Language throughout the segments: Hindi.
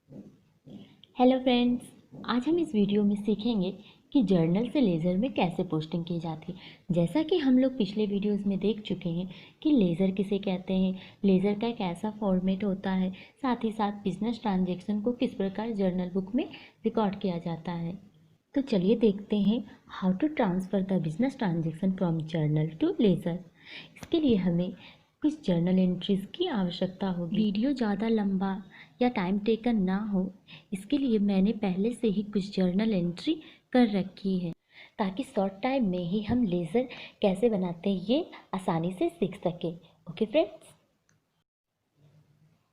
हेलो फ्रेंड्स, आज हम इस वीडियो में सीखेंगे कि जर्नल से लेज़र में कैसे पोस्टिंग की जाती है। जैसा कि हम लोग पिछले वीडियोस में देख चुके हैं कि लेज़र किसे कहते हैं, लेज़र का एक ऐसा फॉर्मेट होता है, साथ ही साथ बिजनेस ट्रांजैक्शन को किस प्रकार जर्नल बुक में रिकॉर्ड किया जाता है। तो चलिए देखते हैं how to transfer the business transaction from journal to ledger. इसके लिए हमें कुछ जर्नल एंट्रीज की आवश्यकता होगी। वीडियो ज़्यादा लंबा या टाइम टेकन ना हो, इसके लिए मैंने पहले से ही कुछ जर्नल एंट्री कर रखी है, ताकि शॉर्ट टाइम में ही हम लेज़र कैसे बनाते हैं ये आसानी से सीख सके। ओके फ्रेंड्स,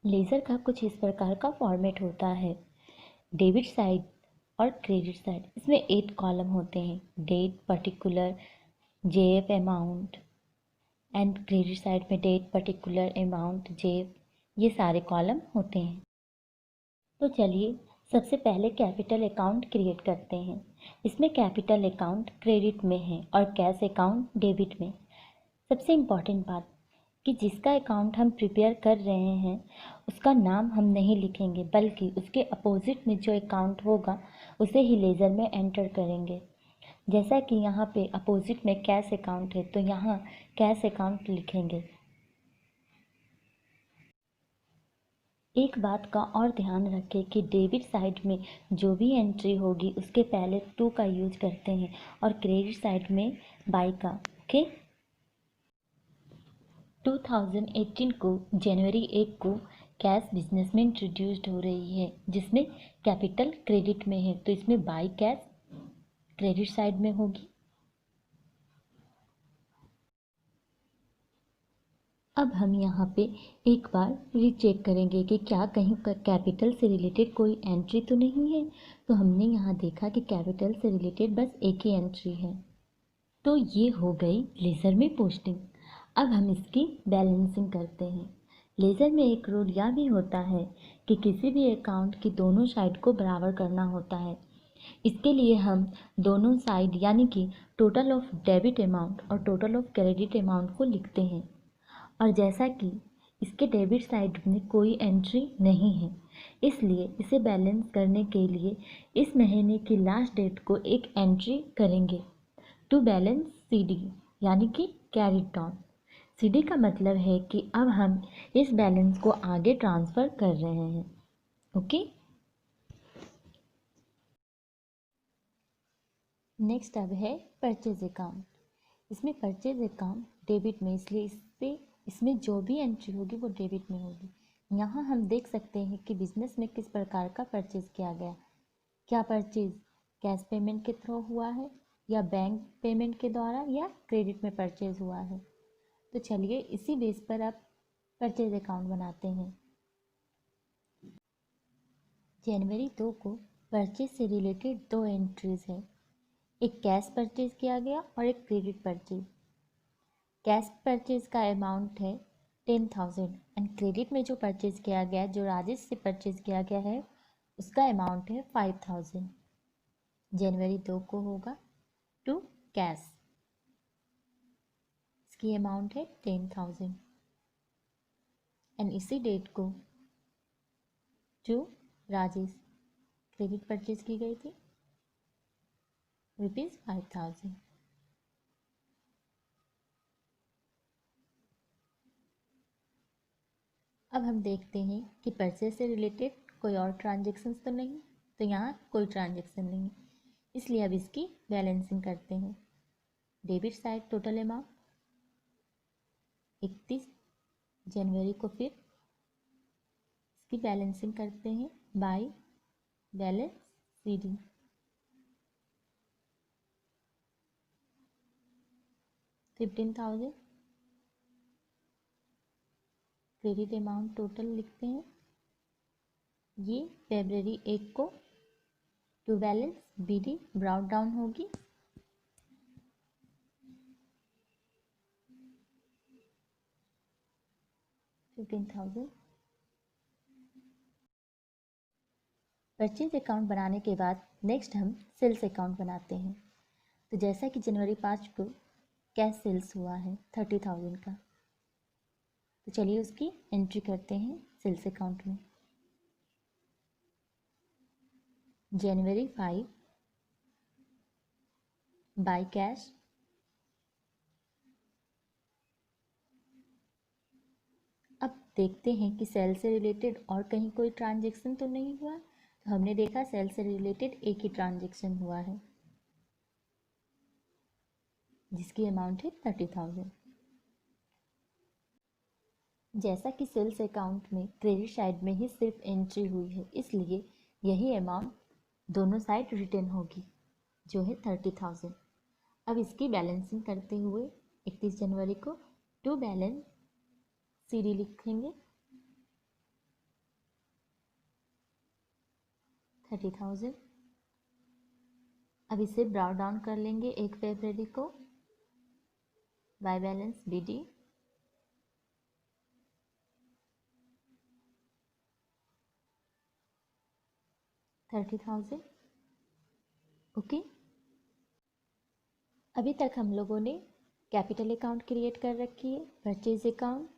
लेज़र का कुछ इस प्रकार का फॉर्मेट होता है। डेबिट साइड और क्रेडिट साइड, इसमें 8 कॉलम होते हैं। Date, particular, JF amount and credit side में डेट, पर्टिकुलर, अमाउंट, जेएफ, ये सारे कॉलम होते हैं। तो चलिए सबसे पहले कैपिटल अकाउंट क्रिएट करते हैं। इसमें कैपिटल अकाउंट क्रेडिट में है और कैश अकाउंट डेबिट में। सबसे इम्पॉर्टेंट बात कि जिसका अकाउंट हम प्रिपेयर कर रहे हैं उसका नाम हम नहीं लिखेंगे, बल्कि उसके अपोजिट में जो अकाउंट होगा उसे ही लेज़र में एंटर करेंगे। जैसा कि यहाँ पे अपोजिट में कैश अकाउंट है तो यहाँ कैश अकाउंट लिखेंगे। एक बात का और ध्यान रखें कि डेबिट साइड में जो भी एंट्री होगी उसके पहले टू का यूज करते हैं और क्रेडिट साइड में बाई का। ओके, 2018 को जनवरी 1 को कैश बिजनेस में इंट्रोड्यूस्ड हो रही है, जिसमें कैपिटल क्रेडिट में है, तो इसमें बाई कैश क्रेडिट साइड में होगी। अब हम यहाँ पे एक बार रीचेक करेंगे कि क्या कहीं कैपिटल से रिलेटेड कोई एंट्री तो नहीं है। तो हमने यहाँ देखा कि कैपिटल से रिलेटेड बस एक ही एंट्री है। तो ये हो गई लेज़र में पोस्टिंग। अब हम इसकी बैलेंसिंग करते हैं। लेज़र में एक रूल यह भी होता है कि किसी भी अकाउंट की दोनों साइड को बराबर करना होता है। इसके लिए हम दोनों साइड यानी कि टोटल ऑफ डेबिट अमाउंट और टोटल ऑफ क्रेडिट अमाउंट को लिखते हैं। और जैसा कि इसके डेबिट साइड में कोई एंट्री नहीं है, इसलिए इसे बैलेंस करने के लिए इस महीने की लास्ट डेट को एक एंट्री करेंगे टू बैलेंस सीडी, यानी कि कैरी ऑन। सीडी का मतलब है कि अब हम इस बैलेंस को आगे ट्रांसफ़र कर रहे हैं। ओके, नेक्स्ट अब है परचेज अकाउंट। इसमें परचेज अकाउंट डेबिट में, इसलिए इसमें जो भी एंट्री होगी वो डेबिट में होगी। यहाँ हम देख सकते हैं कि बिजनेस में किस प्रकार का परचेज किया गया। क्या परचेज कैश पेमेंट के थ्रू हुआ है, या बैंक पेमेंट के द्वारा, या क्रेडिट में परचेज हुआ है। तो चलिए इसी बेस पर आप परचेज अकाउंट बनाते हैं। जनवरी 2 को परचेज से रिलेटेड दो एंट्रीज है। एक कैश परचेज किया गया और एक क्रेडिट परचेज। कैश परचेज का अमाउंट है 10,000 एंड क्रेडिट में जो परचेज किया गया, जो राजेश से परचेज किया गया है, उसका अमाउंट है 5,000। जनवरी 2 को होगा टू कैश, इसकी अमाउंट है 10,000 एंड इसी डेट को टू राजेश क्रेडिट परचेज की गई थी ₹5,000। अब हम देखते हैं कि परचेज से रिलेटेड कोई और ट्रांजेक्शन्स तो नहीं, तो यहाँ कोई ट्रांजेक्शन नहीं, इसलिए अब इसकी बैलेंसिंग करते हैं। डेबिट साइड टोटल अमाउंट 31 जनवरी को, फिर इसकी बैलेंसिंग करते हैं by balance CD. $15,000 credit amount total लिखते हैं। ये फरवरी 1 को to balance BD brought down होगी। $15,000 परचेज अकाउंट बनाने के बाद नेक्स्ट हम सेल्स अकाउंट बनाते हैं। तो जैसा कि जनवरी 5 को कैश सेल्स हुआ है 30,000 का, तो चलिए उसकी एंट्री करते हैं सेल्स अकाउंट में। जनवरी 5 बाय कैश, अब देखते हैं कि सेल से रिलेटेड और कहीं कोई ट्रांजैक्शन तो नहीं हुआ। तो हमने देखा सेल से रिलेटेड एक ही ट्रांजैक्शन हुआ है जिसकी अमाउंट है 30,000। जैसा कि सेल्स अकाउंट में क्रेडिट साइड में ही सिर्फ एंट्री हुई है, इसलिए यही अमाउंट दोनों साइड रिटर्न होगी जो है 30,000। अब इसकी बैलेंसिंग करते हुए 31 जनवरी को टू बैलेंस सीडी लिखेंगे 30,000। अब इसे ब्राउ डाउन कर लेंगे 1 फरवरी को बाय बैलेंस बीडी 30,000। ओके, अभी तक हम लोगों ने कैपिटल अकाउंट क्रिएट कर रखी है, purchase account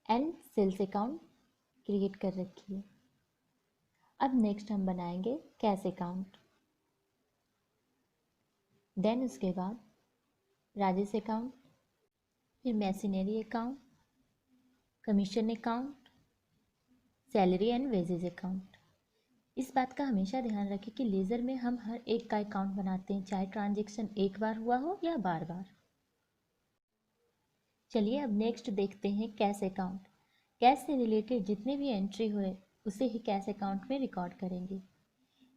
and sales account create कर रखी है। अब नेक्स्ट हम बनाएंगे कैश अकाउंट, देन उसके बाद राजेश अकाउंट, फिर machinery account, commission account, salary and wages account. इस बात का हमेशा ध्यान रखें कि लेज़र में हम हर एक का अकाउंट बनाते हैं, चाहे ट्रांजैक्शन एक बार हुआ हो या बार बार। चलिए अब नेक्स्ट देखते हैं कैश अकाउंट। कैश से रिलेटेड जितने भी एंट्री हुए उसे ही कैश अकाउंट में रिकॉर्ड करेंगे।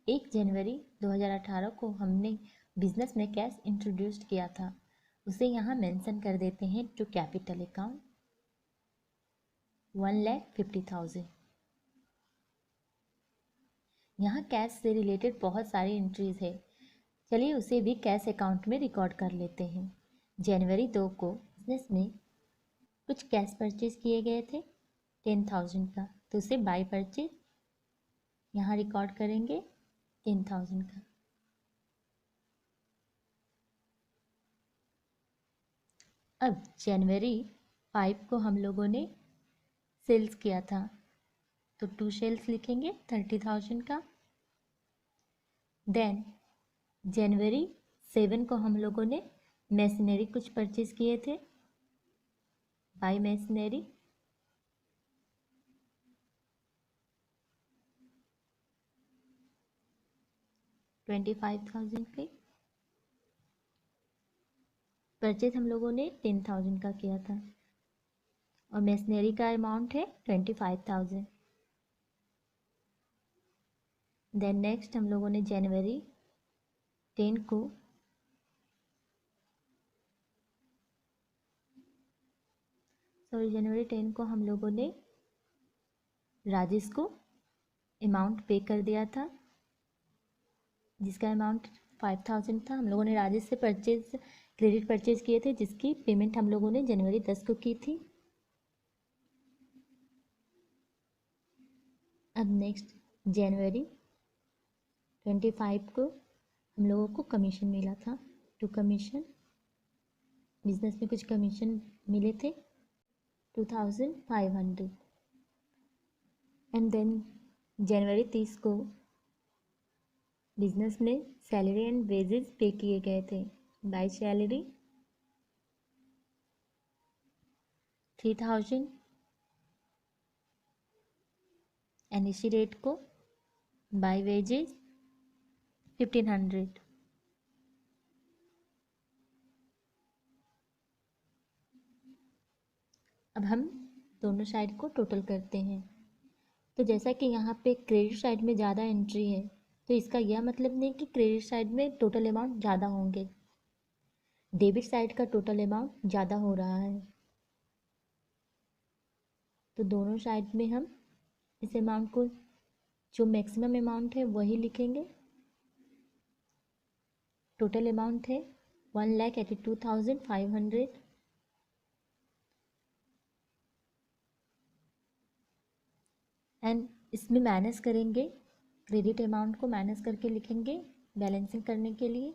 1 जनवरी 2018 को हमने बिजनेस में कैश इंट्रोड्यूस किया था, उसे यहाँ मेंशन कर देते हैं टू कैपिटल अकाउंट 1,50,000। यहाँ कैश से रिलेटेड बहुत सारी एंट्रीज है, चलिए उसे भी कैश अकाउंट में रिकॉर्ड कर लेते हैं। जनवरी 2 को बिजनेस में कुछ कैश परचेज किए गए थे 10,000 का, तो उसे बाय परचेज यहाँ रिकॉर्ड करेंगे 10,000 का। अब जनवरी 5 को हम लोगों ने सेल्स किया था, तो 2 सेल्स लिखेंगे 30,000 का। देन जनवरी 7 को हम लोगों ने मैसिनरी कुछ परचेज किए थे, बाय मैसिनरी 25,000 के। परचेज हम लोगों ने 10,000 का किया था और मैसिनरी का अमाउंट है 25,000। देन नेक्स्ट हम लोगों ने जनवरी 10 को हम लोगों ने राजेश को अमाउंट पे कर दिया था, जिसका अमाउंट 5,000 था। हम लोगों ने राजेश से क्रेडिट परचेज किए थे, जिसकी पेमेंट हम लोगों ने जनवरी 10 को की थी। अब नेक्स्ट जनवरी 25 को हम लोगों को कमीशन मिला था, टू कमीशन, बिजनेस में कुछ कमीशन मिले थे 2,500। एंड देन जनवरी 30 को बिजनेस में सैलरी एंड वेजेस पे किए गए थे, बाय सैलरी 3,000 एंड इसी रेट को बाय वेजेस 1,500। अब हम दोनों साइड को टोटल करते हैं। तो जैसा कि यहाँ पे क्रेडिट साइड में ज़्यादा एंट्री है, तो इसका यह मतलब नहीं कि क्रेडिट साइड में टोटल अमाउंट ज़्यादा होंगे, डेबिट साइड का टोटल अमाउंट ज़्यादा हो रहा है। तो दोनों साइड में हम इस अमाउंट को, जो मैक्सिमम अमाउंट है वही लिखेंगे। टोटल अमाउंट है 1,82,500। एंड इसमें माइनस करेंगे, क्रेडिट अमाउंट को माइनस करके लिखेंगे बैलेंसिंग करने के लिए।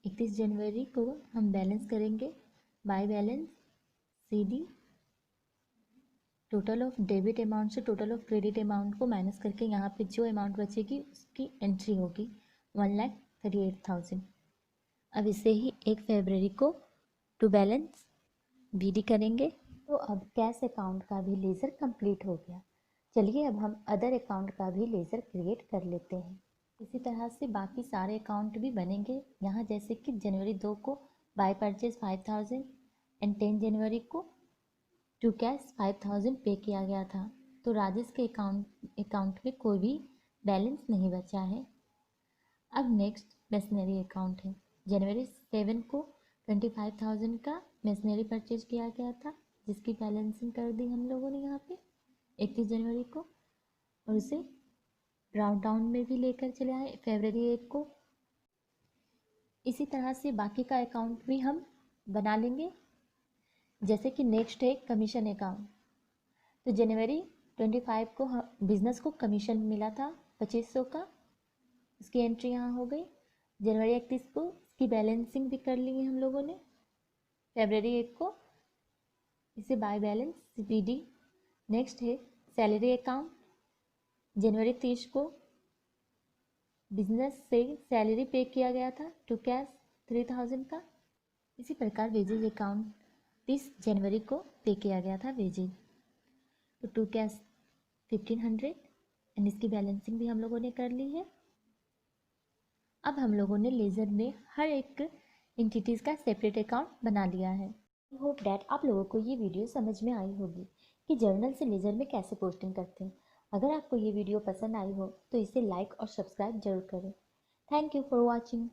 इकतीस जनवरी को हम बैलेंस करेंगे by balance CD total of debit amount से टोटल ऑफ क्रेडिट अमाउंट को माइनस करके यहाँ पे जो अमाउंट बचेगी उसकी एंट्री होगी 1,38,000। अब इसे ही 1 फरवरी को टू बैलेंस बीडी करेंगे। तो अब कैश अकाउंट का भी लेज़र कंप्लीट हो गया। चलिए अब हम अदर अकाउंट का भी लेज़र क्रिएट कर लेते हैं। इसी तरह से बाकी सारे अकाउंट भी बनेंगे। यहाँ जैसे कि जनवरी 2 को बाय परचेज 5,000 एंड 10 जनवरी को टू कैश 5,000 पे किया गया था। तो राजेश के अकाउंट में कोई भी बैलेंस नहीं बचा है। अब नेक्स्ट मशीनरी अकाउंट है। जनवरी 7 को 25,000 का मशीनरी परचेज किया गया था, जिसकी बैलेंसिंग कर दी हम लोगों ने यहाँ पे 31 जनवरी को, और उसे राउंड डाउन में भी लेकर चले आए फरवरी 1 को। इसी तरह से बाकी का अकाउंट भी हम बना लेंगे। जैसे कि नेक्स्ट है कमीशन अकाउंट। तो जनवरी 25 को बिजनेस को कमीशन मिला था 2500 का, उसकी एंट्री यहाँ हो गई। जनवरी 31 को इसकी बैलेंसिंग भी कर ली है हम लोगों ने। फरवरी 1 को इसे बाय बैलेंस बीडी। नेक्स्ट है सैलरी अकाउंट। जनवरी 30 को बिजनेस से सैलरी पे किया गया था टू कैश 3,000 का। इसी प्रकार वेजेज अकाउंट 30 जनवरी को पे किया गया था वेजेज, तो टू कैश 1,500 एंड इसकी बैलेंसिंग भी हम लोगों ने कर ली है। अब हम लोगों ने लेज़र में हर एक एंटिटीज़ का सेपरेट अकाउंट बना लिया है। आई होप डैट आप लोगों को ये वीडियो समझ में आई होगी कि जर्नल से लेज़र में कैसे पोस्टिंग करते हैं। अगर आपको ये वीडियो पसंद आई हो तो इसे लाइक और सब्सक्राइब जरूर करें। Thank you for watching.